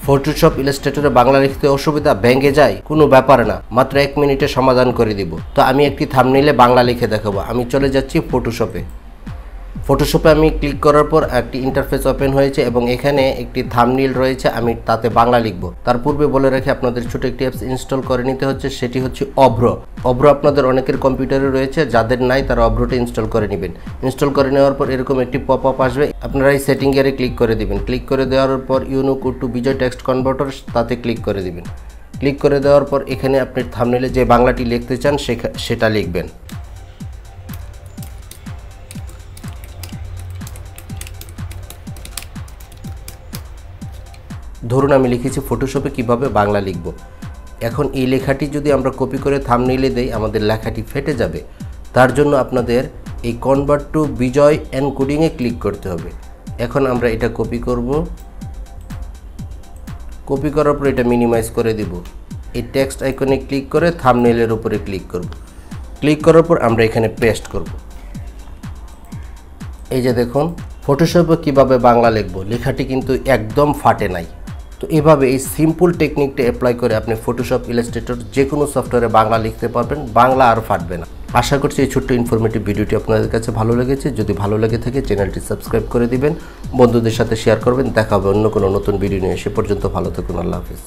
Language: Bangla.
ফটোশপ ইলাস্ট্রেটরে বাংলা লিখতে অসুবিধা ভেঙে যায়, কোনো ব্যাপার না, মাত্র 1 মিনিটে সমাধান করে দিব। তো আমি একটি থাম্বনেইলে বাংলা লিখে দেখাবো। আমি চলে যাচ্ছি ফটোশপে। ফটোশপে আমি ক্লিক করার পর একটি ইন্টারফেস ওপেন হয়েছে এবং এখানে একটি থাম্বনেইল রয়েছে, আমি তাতে বাংলা লিখব। তার পূর্বে বলে রাখি আপনাদের ছোট একটি অ্যাপস ইনস্টল করে নিতে হচ্ছে, সেটি হচ্ছে অভ্র। অভ্র আপনাদের অনেকের কম্পিউটারে রয়েছে, যাদের নাই তারা অভ্রটা ইনস্টল করে নেবেন। ইনস্টল করে নেওয়ার পর এরকম একটি পপ আপ আসবে, আপনারা এই সেটিং এর ক্লিক করে দিবেন। ক্লিক করে দেওয়ার পর Unicode to Bijoy text converter তাতে ক্লিক করে দিবেন। ক্লিক করে দেওয়ার পর এখানে আপনি থাম্বনেইলে যে বাংলাটি লিখতে চান সেটা লিখবেন। ধরুন আমি লিখেছি ফটোশপে কিভাবে বাংলা লিখব। এখন এই লেখাটি যদি আমরা কপি করে থাম্বনেইলে দেই, আমাদের লেখাটি ফেটে যাবে। তার জন্য আপনাদের এই কনভার্ট টু বিজয় এনকোডিংয়ে ক্লিক করতে হবে। এখন আমরা এটা কপি করব। কপি করার পর এটা মিনিমাইজ করে দিব। এই টেক্সট আইকনে ক্লিক করে থাম্বনেইলের উপরে ক্লিক করব। ক্লিক করার পর আমরা এখানে পেস্ট করব। এই যে দেখুন ফটোশপে কিভাবে বাংলা লিখব, লেখাটি কিন্তু একদম ফাটে নাই। তো এভাবে এই সিম্পল টেকনিকটা অ্যাপ্লাই করে আপনি ফটোশপ ইলাস্ট্রেটর যে কোনো সফটওয়্যারে বাংলা লিখতে পারবেন, বাংলা আর ফাটবে না। আশা করছি এই ছোট্ট ইনফরমেটিভ ভিডিওটি আপনাদের কাছে ভালো লেগেছে। যদি ভালো লেগে থাকে চ্যানেলটি সাবস্ক্রাইব করে দিবেন, বন্ধুদের সাথে শেয়ার করবেন। দেখা হবে অন্য কোনো নতুন ভিডিও নিয়ে। সে পর্যন্ত ভালো থাকুন। আল্লাহ হাফিজ।